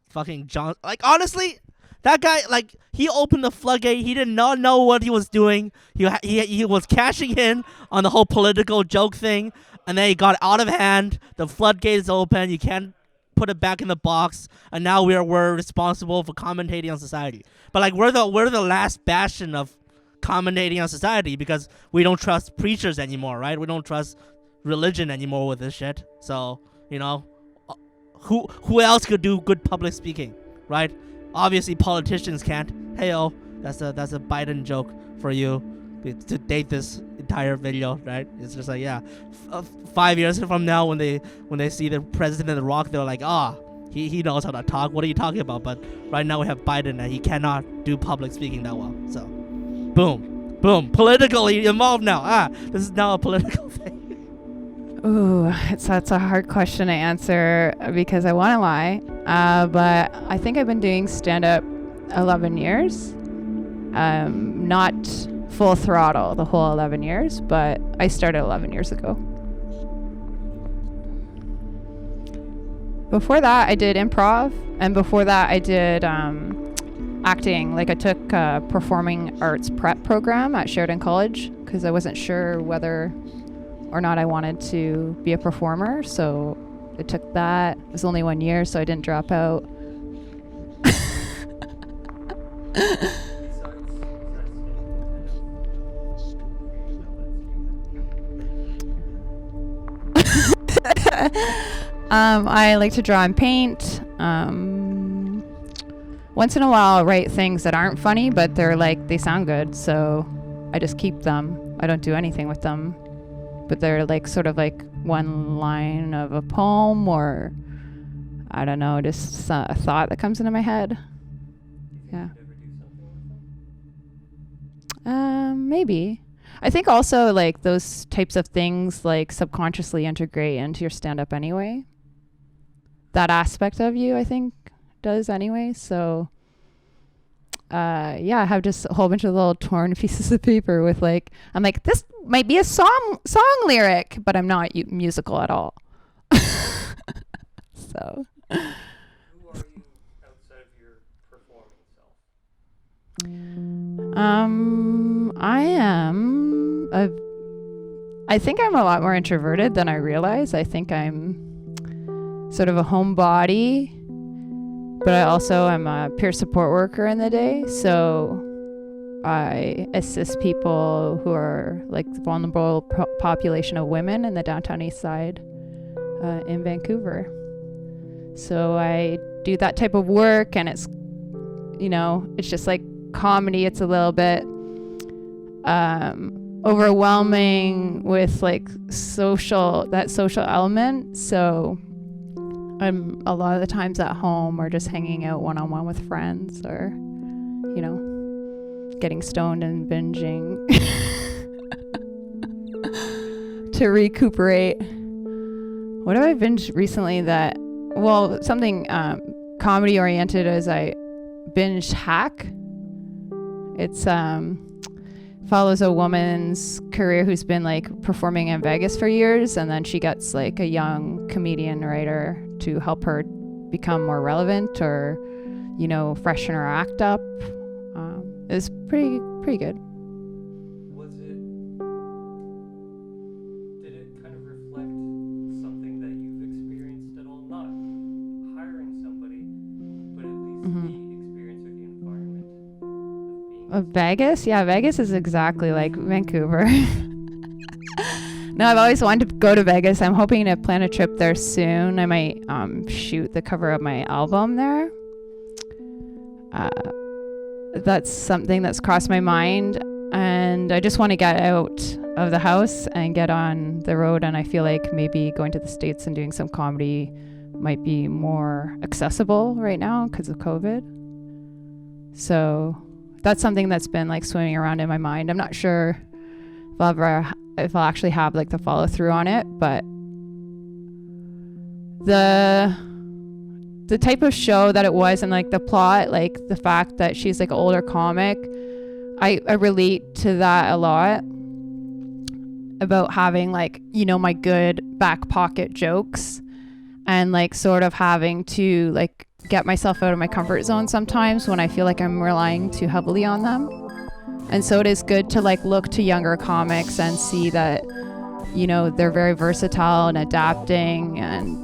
Fucking Jon. Like honestly, that guy, like he opened the floodgate. He did not know what he was doing. He was cashing in on the whole political joke thing, and then he got out of hand. The floodgate is open. You can't put it back in the box, and now we're responsible for commentating on society. But like we're the last bastion of commentating on society, because we don't trust preachers anymore, right? We don't trust religion anymore with this shit. So who else could do good public speaking, right? Obviously politicians can't. Hey-o, that's a Biden joke for you to date this entire video, right? It's just like, yeah, 5 years from now when they see the president of the rock, they're like, he knows how to talk. What are you talking about? But right now we have Biden, and he cannot do public speaking that well. So boom, politically involved now. This is now a political thing. Ooh, that's a hard question to answer because I want to lie. But I think I've been doing stand-up 11 years. Not full throttle the whole 11 years, but I started 11 years ago. Before that, I did improv, and before that, I did acting. Like I took a performing arts prep program at Sheridan College because I wasn't sure whether or not I wanted to be a performer, so I took that. It was only 1 year, so I didn't drop out. I like to draw and paint. Once in a while I'll write things that aren't funny, but they sound good, so I just keep them. I don't do anything with them. But they're like sort of like one line of a poem, or I don't know, just a thought that comes into my head. Yeah. Maybe. I think also like those types of things like subconsciously integrate into your stand-up anyway. That aspect of you, I think, does anyway. So yeah, I have just a whole bunch of little torn pieces of paper with like, I'm like, this might be a song lyric, but I'm not musical at all. So. Who are you outside of your performing self? I think I'm a lot more introverted than I realize. I think I'm sort of a homebody, but I also am a peer support worker in the day. So I assist people who are like the vulnerable population of women in the downtown east side in Vancouver. So I do that type of work, and it's, you know, it's just like comedy. It's a little bit overwhelming with like social element. So I'm a lot of the times at home or just hanging out one-on-one with friends, or, you know, getting stoned and binging to recuperate. What have I binged recently that, well, something comedy oriented is I binged Hack. It's follows a woman's career who's been like performing in Vegas for years, and then she gets like a young comedian writer to help her become more relevant, or, you know, freshen her act up. It was pretty good. Did it kind of reflect something that you've experienced at all? Not hiring somebody, but at least the experience or the environment of being. Vegas? Yeah, Vegas is exactly like Vancouver. No, I've always wanted to go to Vegas. I'm hoping to plan a trip there soon. I might shoot the cover of my album there. That's something that's crossed my mind, and I just want to get out of the house and get on the road, and I feel like maybe going to the States and doing some comedy might be more accessible right now because of COVID. So that's something that's been like swimming around in my mind. I'm not sure if I'll actually have like the follow through on it, but the type of show that it was, and like the plot, like the fact that she's like an older comic, I relate to that a lot, about having like, you know, my good back pocket jokes, and like sort of having to like get myself out of my comfort zone sometimes when I feel like I'm relying too heavily on them. And so it is good to like look to younger comics and see that, you know, they're very versatile and adapting, and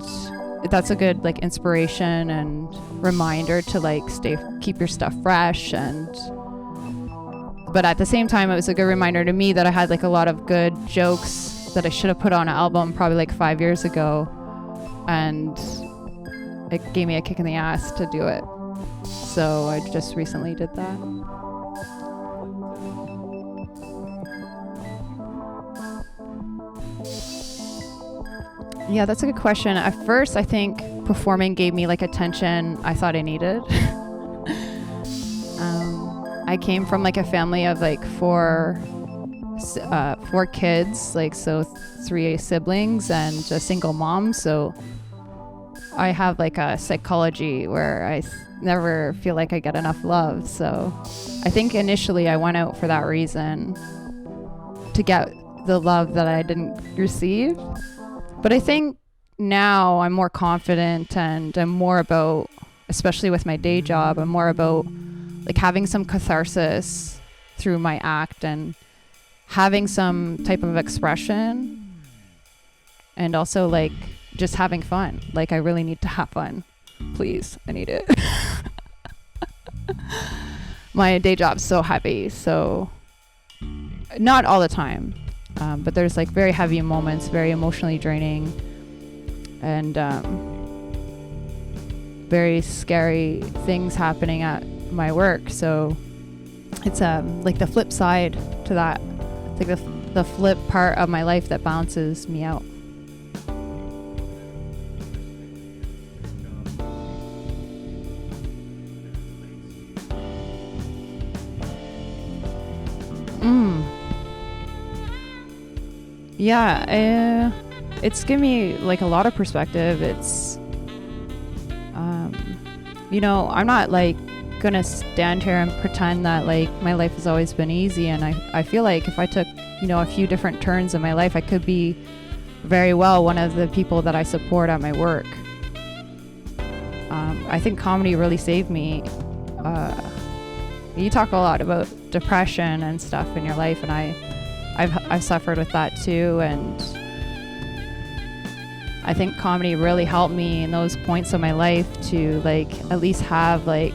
that's a good like inspiration and reminder to like keep your stuff fresh. But at the same time, it was a good reminder to me that I had like a lot of good jokes that I should have put on an album probably like 5 years ago, and it gave me a kick in the ass to do it. So I just recently did that. Yeah, that's a good question. At first, I think performing gave me like attention I thought I needed. I came from like a family of like four kids, like so 3 siblings and a single mom. So I have like a psychology where I never feel like I get enough love. So I think initially I went out for that reason, to get the love that I didn't receive. But I think now I'm more confident, and I'm more about, especially with my day job, I'm more about like having some catharsis through my act and having some type of expression, and also like just having fun. Like I really need to have fun. Please, I need it. My day job's so heavy, so not all the time. But there's like very heavy moments, very emotionally draining, and very scary things happening at my work. So it's like the flip side to that. It's like the flip part of my life that balances me out. Yeah, it's given me like a lot of perspective. It's, you know, I'm not like gonna stand here and pretend that like my life has always been easy. And I feel like if I took, a few different turns in my life, I could be very well one of the people that I support at my work. I think comedy really saved me. You talk a lot about depression and stuff in your life, and I've suffered with that too, and I think comedy really helped me in those points of my life to like at least have like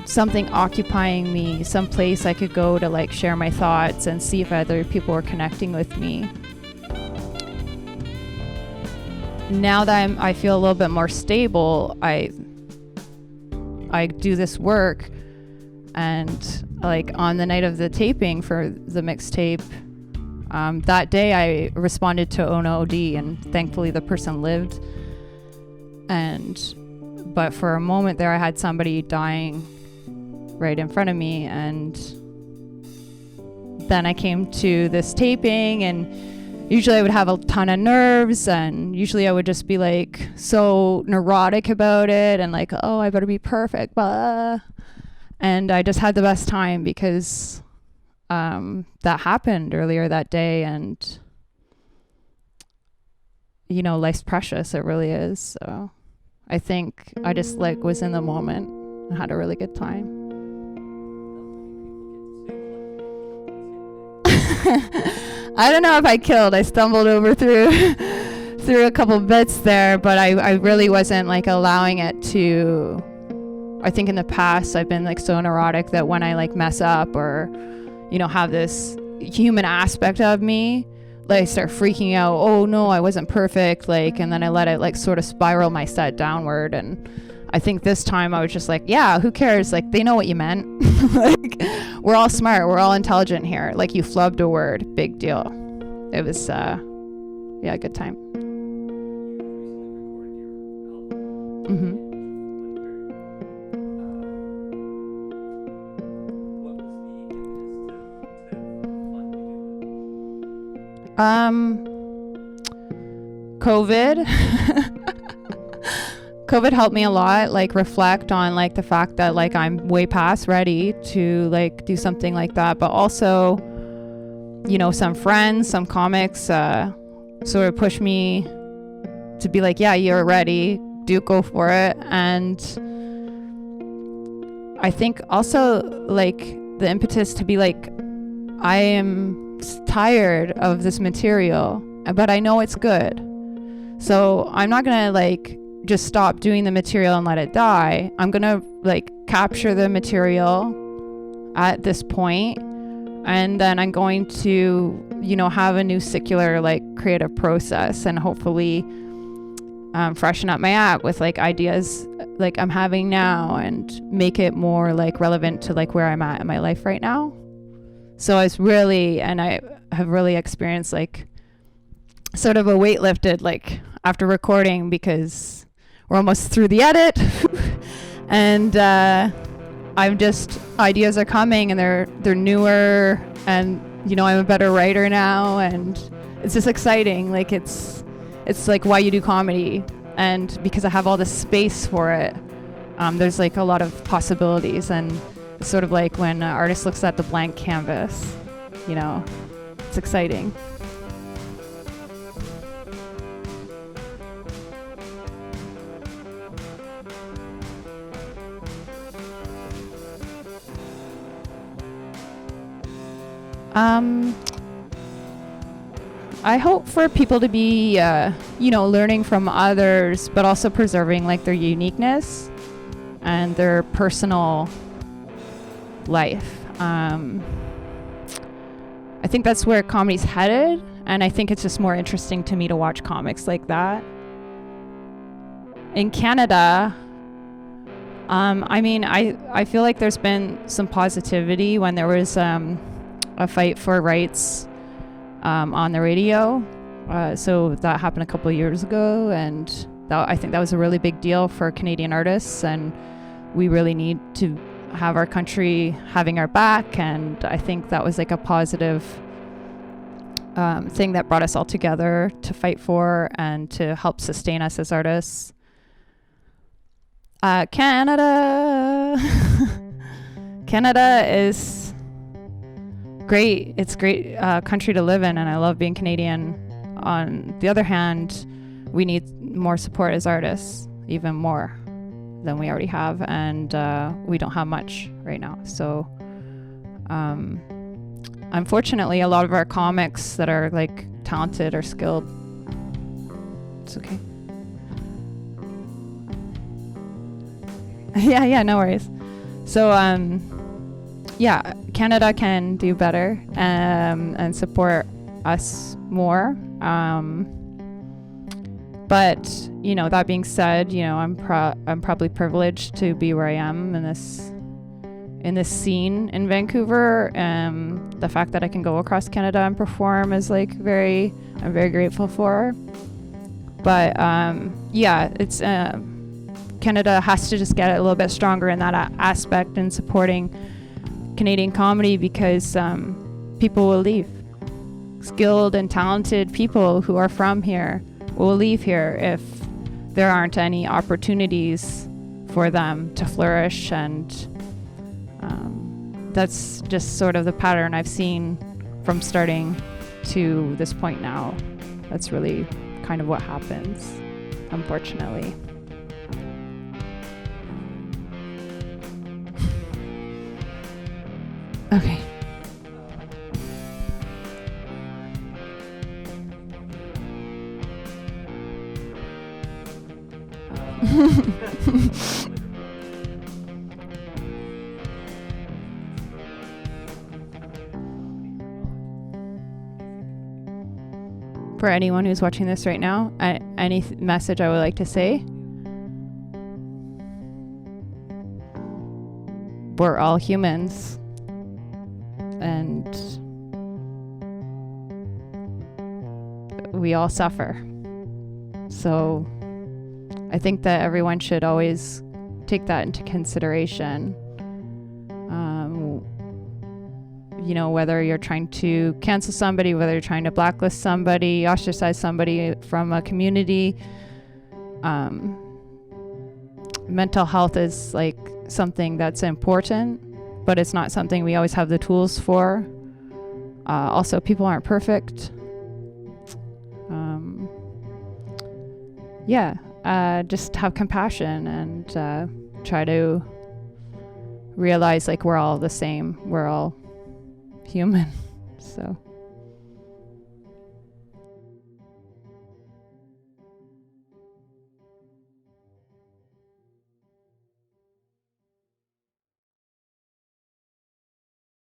something occupying me, some place I could go to like share my thoughts and see if other people were connecting with me. Now that I feel a little bit more stable, I do this work, and like on the night of the taping for the mixtape, that day I responded to an OD, and thankfully the person lived. But for a moment there, I had somebody dying right in front of me, and then I came to this taping, and usually I would have a ton of nerves, and usually I would just be like so neurotic about it and like, oh, I better be perfect, blah. And I just had the best time because that happened earlier that day, and life's precious, it really is. So I think I just like was in the moment and had a really good time. I don't know if I killed. I stumbled over through a couple bits there, but I really wasn't like allowing it to. I think in the past I've been like so neurotic that when I like mess up or have this human aspect of me, like I start freaking out. Oh no, I wasn't perfect, like, and then I let it like sort of spiral my set downward. And I think this time I was just like, yeah, who cares? Like, they know what you meant. Like, we're all smart. We're all intelligent here. Like, you flubbed a word. Big deal. It was, a good time. Mm-hmm. COVID. COVID helped me a lot, like reflect on like the fact that like I'm way past ready to like do something like that, but also, some friends, some comics sort of pushed me to be like, yeah, you're ready, go for it. And I think also like the impetus to be like, I am tired of this material, but I know it's good, so I'm not gonna like just stop doing the material and let it die. I'm gonna like capture the material at this point, and then I'm going to have a new circular like creative process, and hopefully freshen up my app with like ideas like I'm having now, and make it more like relevant to like where I'm at in my life right now. So I have really experienced like sort of a weight lifted like after recording, because we're almost through the edit and I'm just, ideas are coming, and they're newer, and I'm a better writer now, and it's just exciting. Like it's like why you do comedy, and because I have all this space for it, there's like a lot of possibilities, and it's sort of like when an artist looks at the blank canvas, it's exciting. I hope for people to be, learning from others, but also preserving like their uniqueness and their personal life. I think that's where comedy's headed, and I think it's just more interesting to me to watch comics like that. In Canada, I feel like there's been some positivity when there was a fight for rights on the radio. So that happened a couple of years ago, and I think that was a really big deal for Canadian artists, and we really need to have our country having our back, and I think that was like a positive thing that brought us all together to fight for and to help sustain us as artists. Canada. Canada is great. It's a great country to live in, and I love being Canadian. On the other hand, we need more support as artists, even more than we already have, and we don't have much right now. So unfortunately, a lot of our comics that are like talented or skilled, it's okay. yeah, no worries. So yeah, Canada can do better and support us more. But you know, that being said, you know, I'm probably privileged to be where I am in this scene in Vancouver. The fact that I can go across Canada and perform is like I'm very grateful for. But yeah, it's Canada has to just get a little bit stronger in that aspect in supporting Canadian comedy, because people will leave. Skilled and talented people who are from here will leave here if there aren't any opportunities for them to flourish, and that's just sort of the pattern I've seen from starting to this point now. That's really kind of what happens, unfortunately. Okay. For anyone who's watching this right now, any message I would like to say? We're all humans, and we all suffer. So I think that everyone should always take that into consideration. You know, whether you're trying to cancel somebody, whether you're trying to blacklist somebody, ostracize somebody from a community, mental health is like something that's important, but it's not something we always have the tools for. Also, people aren't perfect. Just have compassion and try to realize like we're all the same. We're all human. So